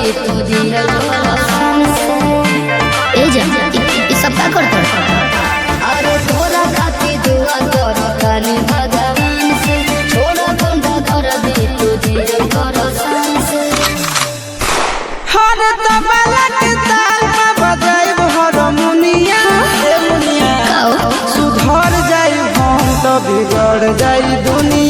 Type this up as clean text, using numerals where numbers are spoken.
दे तू जिया शान से। ए जा ई सब का करत अरे तोरा खाती दुआ कर कानी भगवान से छोड़ा बंदा कर दे तू जिया शान से। हर तबला के ताल में बजाइब हारमोनिया ए मुनिया सुधर जाई हम तो बिगड़ जाई दुनिया।